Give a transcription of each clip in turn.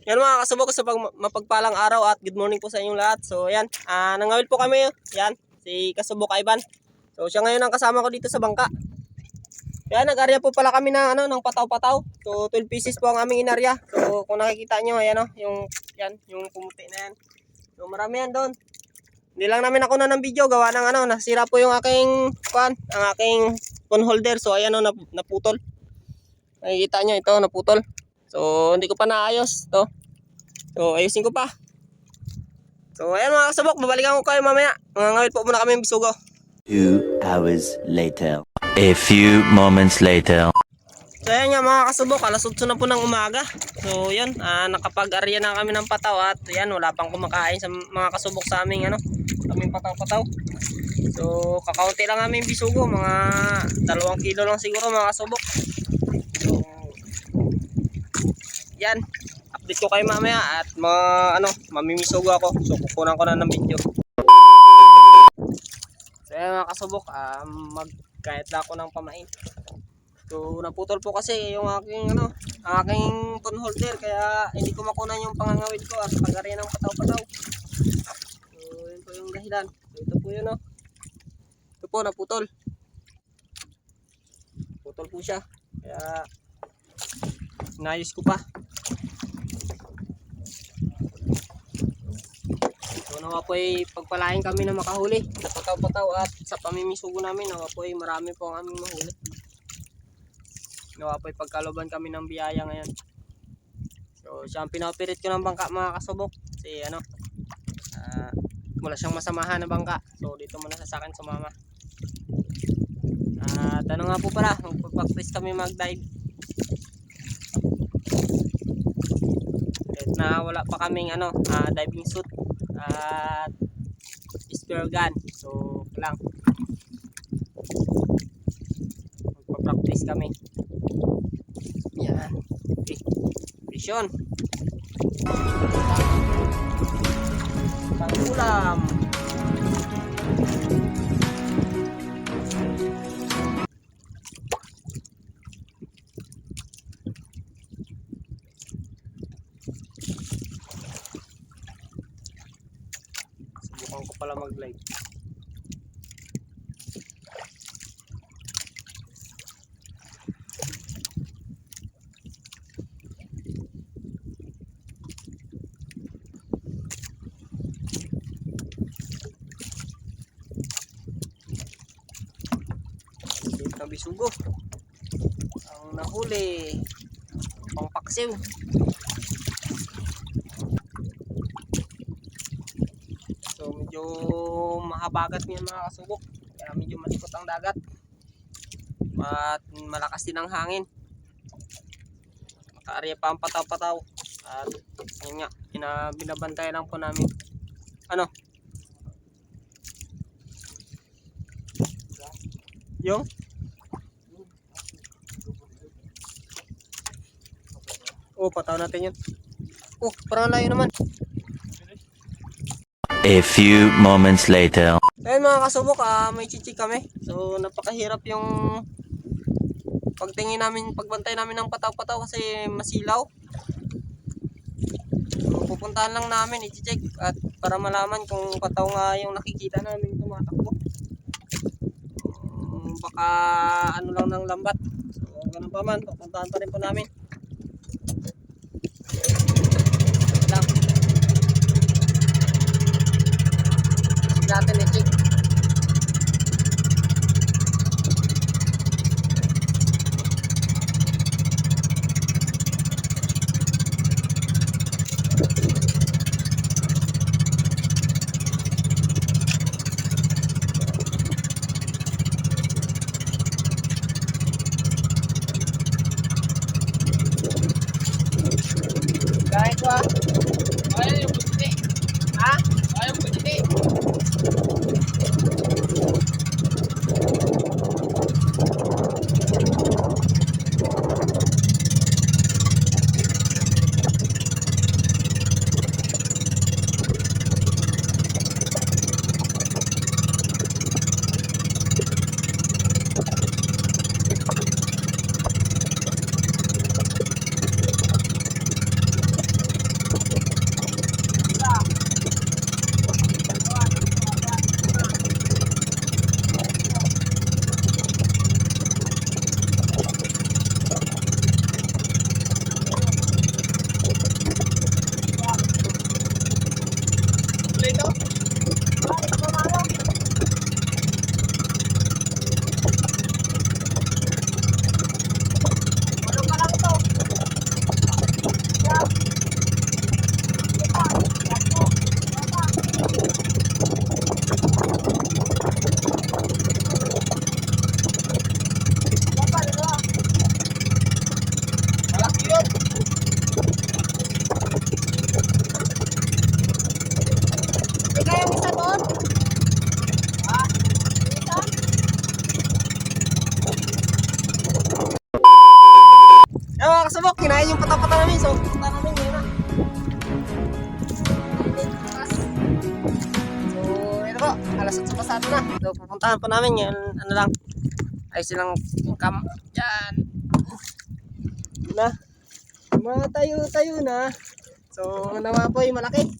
Yan mga kasubok, sa mapagpalang araw at good morning po sa inyong lahat. So yan, nangawil po kami. Yan, si Kasubok Ivan. So siya ngayon ang kasama ko dito sa bangka. Yan, nag-area po pala kami ng, ng pataw-pataw. So 12 pieces po ang aming inarya. So kung nakikita nyo, ayan yung pumuti na yan. So marami yan doon. Hindi lang namin ako na ng video, gawa ng nasira po yung aking ang aking phone holder. So ayan naputol. Nakikita nyo ito, naputol. So hindi ko pa naayos to. So ayusin ko pa. So ayan mga kasubok, babalikan ko kayo mamaya. Ngawil po muna kami ng bisugo. 2 hours later. A few moments later. So ayan nga mga kasubok, alas 8 na po ng umaga. So yan, nakapag-arya na kami ng pataw at yan, wala pang kumakain sa mga kasubok sa aming aming pataw-pataw. So kakaunti lang aming bisugo, mga 2 kilo lang siguro mga kasubok. So yan, update ko kayo mamaya at mamimisugo ako. So kukunan ko na ng video. So yan mga kasubok, magkahit na ako ng pamain. So naputol po kasi yung aking aking phone holder, kaya hindi ko makunan yung pangangawid ko at pag-arya ng pataw-pataw. So yun po yung dahilan. So ito po yun Ito po naputol. Putol po siya. Kaya inayos ko pa. So nawa po ay pagpalain kami na makahuli sa pataw-pataw at sa pamimisugo namin, nawa po ay marami po ang aming mahuli. Nawa po ay pagkaloban kami ng biyaya ngayon. So siya ang pinapirit ko ng bangka mga kasubok. Kasi wala siyang masamahan na bangka. So dito muna sa akin sumama. At nga po pala, magpag-practice kami mag-dive. Kahit na wala pa kaming diving suit at spear gun. So lang magpa-practice kami. Yan. Okay. Vision. Pang-ulam. Subukan ko pala mag-live. Bisugo ang nahuli, pangpaksiw. So medyo mahabagat niyan mga kasubok, kaya medyo malikot ang dagat at malakas din ang hangin. Makaarya pa ang pataw-pataw at yun nga, binabantayan lang po namin yung pataw natin yun. Parang layo naman. A few moments later. Ayun mga kasubok, may chichik kami. So napakahirap yung pagbantay namin ng pataw-pataw kasi masilaw. So pupuntahan lang namin i-check at para malaman kung pataw nga yung nakikita namin tumatakbo. Baka lang ng lambat. So ganun pa man, pupuntahan pa rin po namin. Natin i-check. kasubok, kinain yung patapata namin. So, pupunta namin ngayon na. So, ito po, alas 8 pasado na. So, pupuntahan po namin ngayon, ano lang, ay silang income. Yan. Yun na. Mga tayo na. So, naman po yung malaki.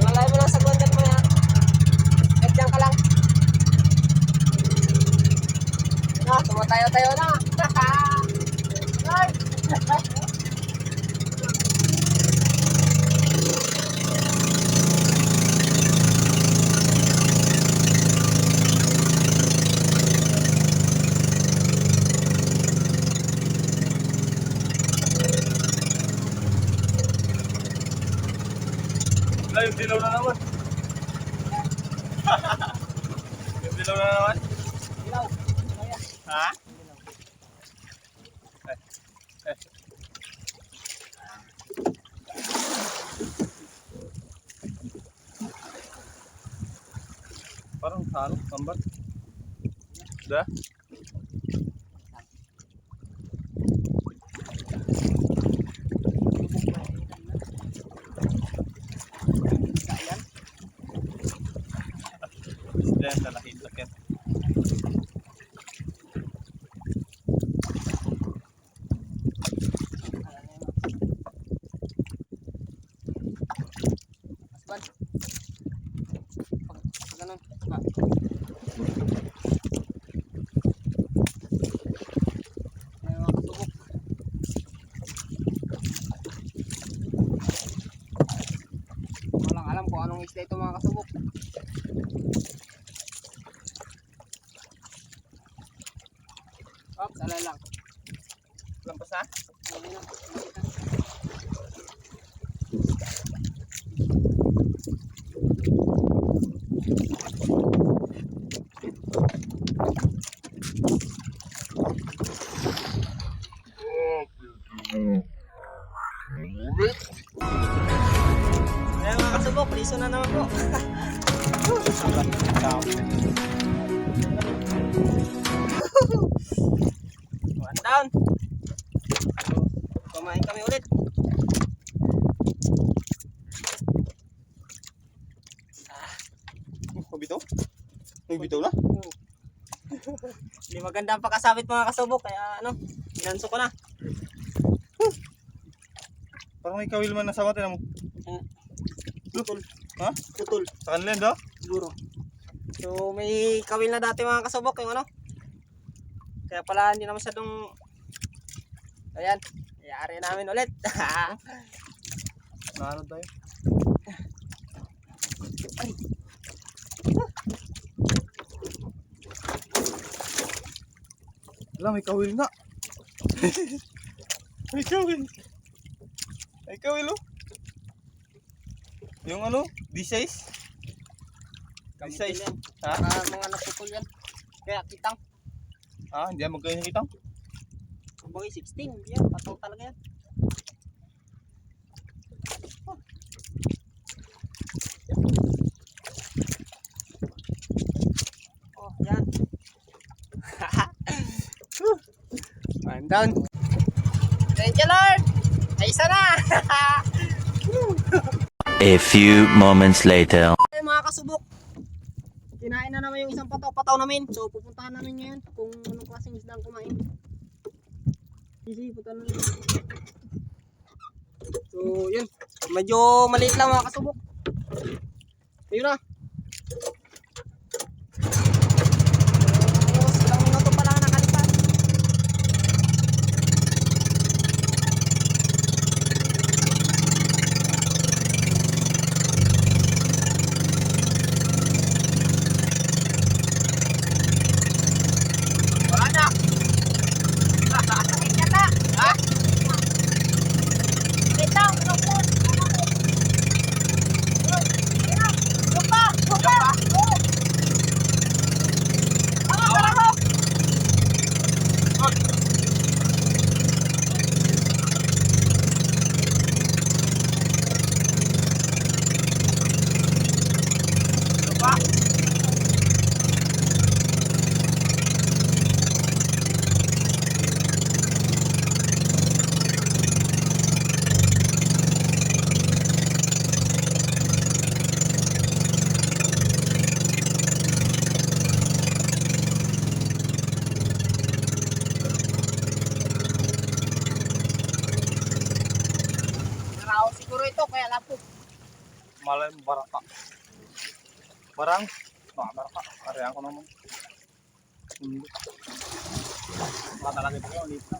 Malay mo lang sa content mo yan. Diyan ka lang. Tumatayo-tayo na. Ay! Wala, yung dilaw na naman. Yung dilaw na naman. Ilaw. Ha? Parang halong, kambat. Da? Diyan, talaking sakit. Pag ganun. May mga kasubok. Walang alam kung anong isla ito mga kasubok. Oops, alay lang. Lampas na? Ayun na. Ayan mga kasubok, liso na naman po. One down. Kumain kami ulit. Mabitaw? Mabitaw na? Hindi maganda ang pakasabit mga kasubok, kaya ano, inanso ko na. Parang may kawil man nasa mata mo. Putol. Ha? Putol. Sa kanila daw? Siguro. So may kawil na dati mga kasubok yung ano. Kaya pala hindi na masyadong. Ayan. Iyari namin ulit. Naano tayo? Wala, may kawil nga. May kawil. May kawil oh. Yung ano? D-size? D-size? Ha? Mga naputol yan. Kaya kitang. Ah, hindi yan magkano kita? Kumbaga 16. Yan. Patong talaga yan. Oh, yan. One down. Thank you, Lord. Ay, isa na. A few moments later. Ay, mga kasubok. Kinain na naman yung isang pataw-pataw namin. So, pupuntahan namin ngayon kung anong klaseng isda ang kumain. Easy, punta na namin. So, yun. Medyo maliit lang mga kasubok. Ayun na. Tapos, ilang minuto pa lang nakalipas. Wala na. Sakit yata. Ha? Wait lang, pinapun. Lupa. siguro ito, kaya lapo. Malay mo, baraka. Barang? Baraka. Karihan ko naman. Hindi. Matalagay pa kayo, ulit na.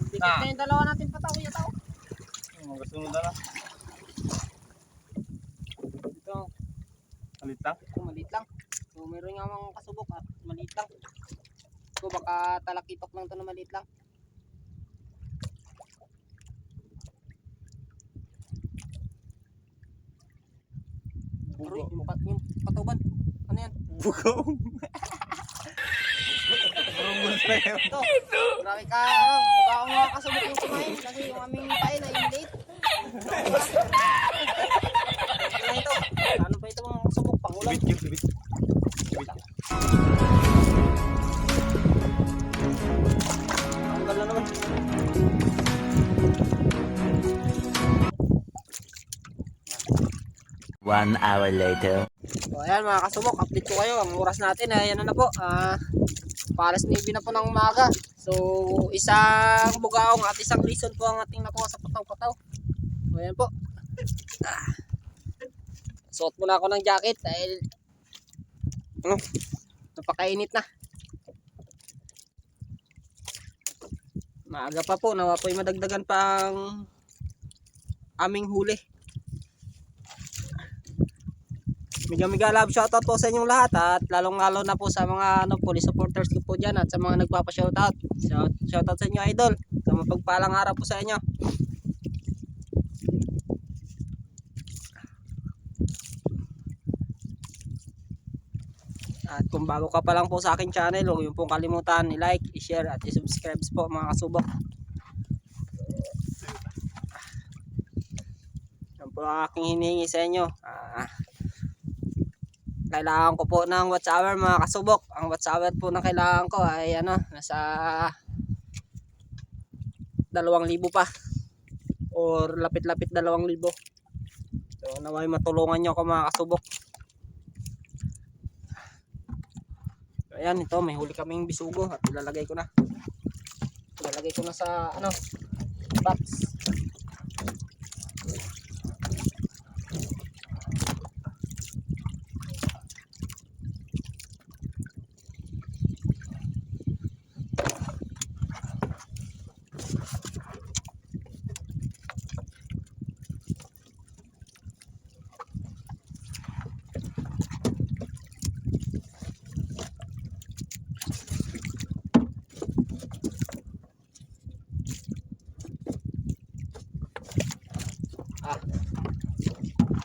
Dikit na yung dalawa natin pataw, kuya tao. Magasunod na lang. Ito, Ulit lang. maliit lang. So, meron nga mga kasubok at maliit lang. So, baka talakitok lang to na maliit lang. Aroy, yung patuban. Ano yan? Bugaw. Rumus na yun. Ito, marami ka, mukha akong mga kasubok yung kumain kasi yung aming pain ay maliit. Ano ito? Ano pa ito mga kasubok? Pangulam. Bit. Tanggal na naman. One hour later. So ayan mga kasubok, update ko kayo. Ang oras natin ay ano na po, pares 9 na po ng umaga. So isang bugaong at isang lison po ang ating nakuha sa pataw-pataw. So ayan po. Suot muna ako ng jacket dahil napakainit na. Maaga pa po, nawa po'y madagdagan pa ang aming huli. Mega love shoutout po sa inyong lahat at lalong-lalo na po sa mga police supporters ko po dyan at sa mga nagpapa-shoutout. Shoutout sa inyo idol. Sa mapagpalang araw po sa inyo. At kung bago ka pa lang po sa aking channel, huwag yung pong kalimutan i-like, i-share at i-subscribe po mga kasubok. Yan po ang aking hinihingi sa inyo. Kailangan ko po ng watch hour mga kasubok. Ang watch hour po na kailangan ko ay nasa 2,000 pa. Or lapit-lapit 2,000. So naway matulungan nyo ako mga kasubok. Ayan, ito may huli kaming bisugo at ilalagay ko na. Ilalagay ko na sa box.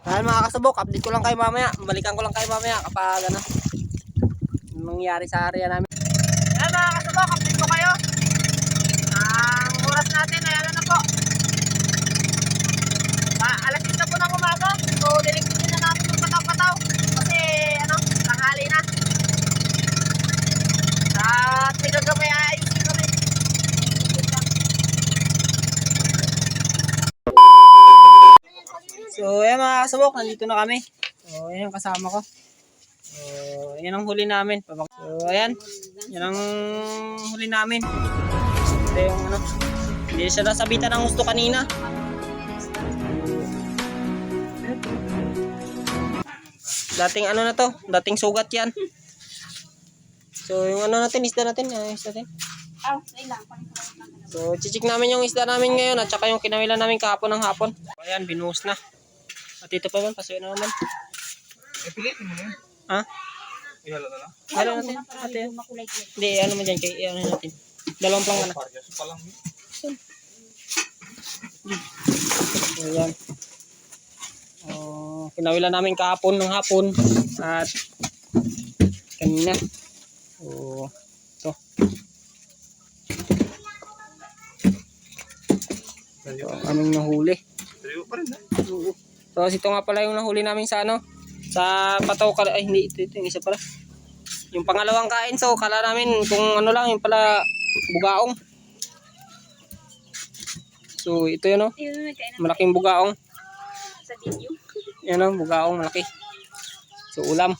Dahil mga kasubok, update ko lang kayo mamaya. Balikan ko lang kayo mamaya kapag nangyari sa area namin. Ayan mga kasubok, update ko kayo. Ang oras natin ay na po. Alas 6 na po ng umaga. So diligpin na natin yung pataw-pataw. Kasi tanghali na. At may gagamay ayusin kami. So ayan mga kasubok, nandito na kami. So ayan yung kasama ko. So ayan ang huli namin. So ayan, yan ang huli namin. Ito yung hindi siya nasabitan ng gusto kanina. Dating na to, dating sugat yan. So yung natin, isda natin. So chichik namin yung isda namin ngayon at saka yung kinawilan namin kahapon ng hapon. So, ayan, binuhos na. At ito pa man, pasuyo na naman. Pilitin mo na yun. Ha? Ihalo na lang. Halo natin. Ate. Hindi, mo dyan kay natin. Dalawang plang na. Pargas pa lang. Ayan. Kinawilan namin kahapon ng hapon at kanina. Ito. Ito ang aming nahuli. Sariwa pa rin Oo. So ito nga pala yung nahuli namin sa sa pataw. Ay hindi, ito yung isa pala. Yung pangalawang kain, so kala namin kung lang yung pala bugaong. So ito yun malaking bugaong. Sa video. Yan bugaong malaki. So ulam.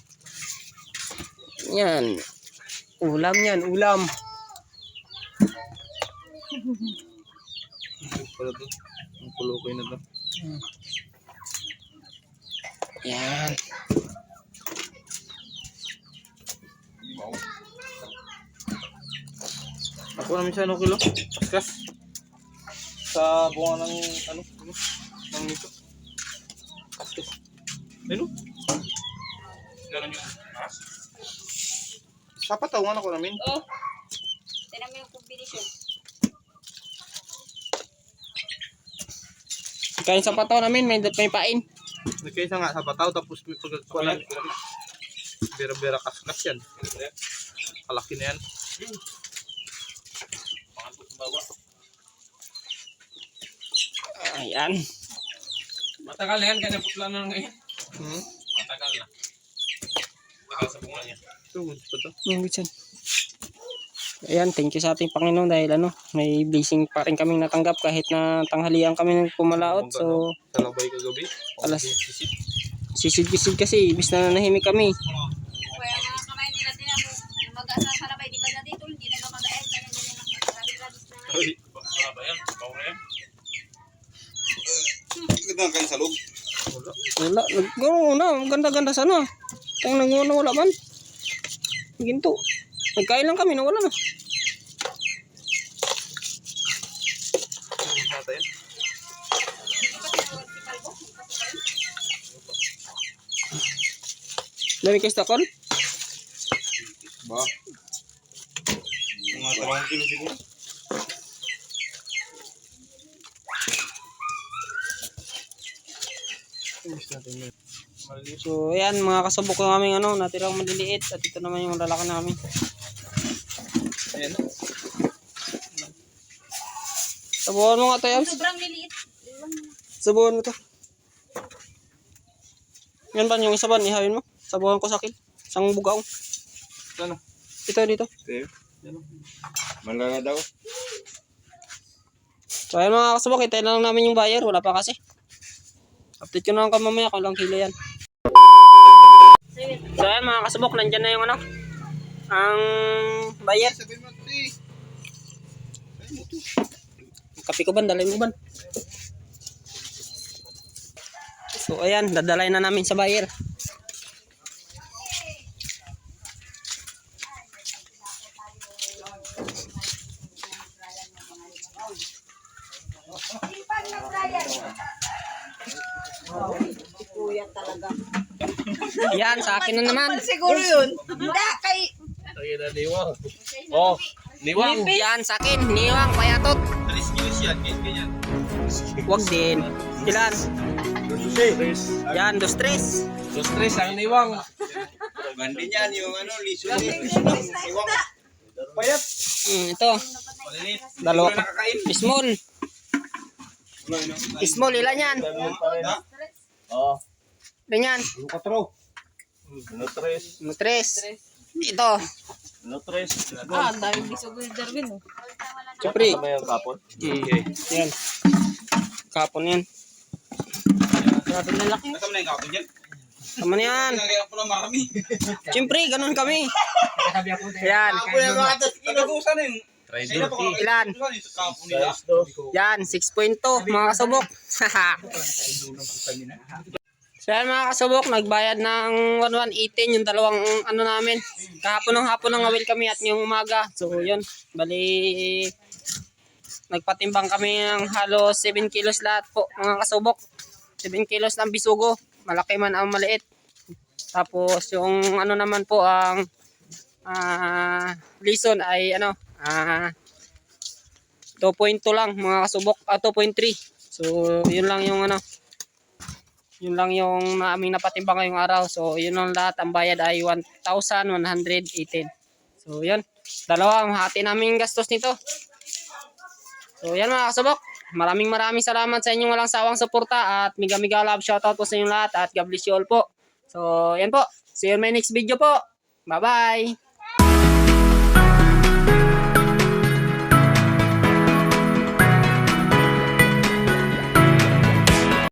Yan. Ulam yan, ulam. pala to. Ang kulokoy na to. Yan. Ako namin siya, ano kilo? Kaskas. Sa bunga ng, ano, ng nito. Kaskas. Ano? Ganun yun. Sa patawan ako namin. Oh. Tignan mo yung combination. Kain sa pataw namin, may pain. Nagkaisa nga sa pataw, tapos may pagkakalan. Bera-bera kaskas yan. Kalaki na yan. Ayan. Matagal na yan, kaya naputla na ngayon. Hmm? Matagal na. Matagal sa bunga niya. Ito, gusto to. Ayan, thank you sa ating Panginoon dahil ano, may blessing pa rin kaming natanggap kahit na tanghalian kami ng pumalaot. So, Sa labay kagabi. alas sisid-bisid kasi, ibis na nanahimik kami. Kaya mga kamay nila din ako. Yung mag-asa sa labay, di ba dati ito? Hindi na mag-ael. Kaya ganyan lang. Grabe-grabe na. Ay, Wala ba yan? Bawa na yan. ganda kayo sa loob. Wala, nagkaroon na, ganda-ganda sana. Kaya wala man. Ginto. Nagkain lang kami, nawala na. Natin. Dami kayo stakon? Ba? Mga 3 kilo siguro. So, ayan, mga kasubok ng aming ano, natirang maliliit. At ito naman yung lalaki namin. Ayan. Sabuhan mo nga tayo, Abs. Sobrang liliit. Sabuhan mo to. Yan ba, yung isa ba, ihawin mo? Sabuhan ko sa akin. Isang bugaong. Ano? Ito, dito. Tayo. Malala daw. So, ayan mga kasubok, hintayin lang namin yung buyer. Wala pa kasi. Update ko na lang ka mamaya kung ilang kilo yan. So, ayan mga kasubok, nandyan na yung ano, ang buyer. Sabi mo, ti. Kape ko ba? Dalay mo ba? So, ayan, dadalay na namin sa buyer. Yan, sa akin na naman. Siguro yun. Hindi, kay... Tayo na niwang. Oh, niwang. Yan, sa akin. Niwang, payatot. 3 kilos yan, ganyan. Huwag din. Ilan? Yan, 2-3. Dos tres ang niwang. Gandi niyan yung ano, liso. Payat. Ito. Malilit. Dalawa pa. Nakakain. Small. Small, ilan yan? Oh. Ilan yan? Ano tres? 3. Ito. Ano tres? Ah, ang daming bisog ni Darwin. Oh. Siyempre. Ano ba yung kapon? Yan. Kapon yan. Grabe na laki. Kasama na yung kapon dyan. Tama na yan. Pinagayan ko lang marami. Siyempre, ganun kami. Yan. Ako yung mga 3 kilos. Nag-uusan na yung. Try Ilan? Kapon nila. Yan, 6.2 mga kasubok. So yan mga kasubok, nagbayad ng 1118 yung dalawang ano namin. Kahapon ng hapon ng awil kami at ngayong umaga. So yun, bali nagpatimbang kami ng halos 7 kilos lahat po mga kasubok. 7 kilos ng bisugo, malaki man ang maliit. Tapos yung ano naman po ang lison ay ano 2.2 lang mga kasubok, 2.3. So yun lang yung ano, yun lang yung aming napatimbang ngayong araw. So yun lang lahat, ang bayad ay 1,118. So yun, dalawa ang hati namin gastos nito. So yan mga kasubok, maraming salamat sa inyong walang sawang suporta at mega love shoutout po sa inyong lahat at God bless you all po. So yan po, see you in my next video po. Bye bye.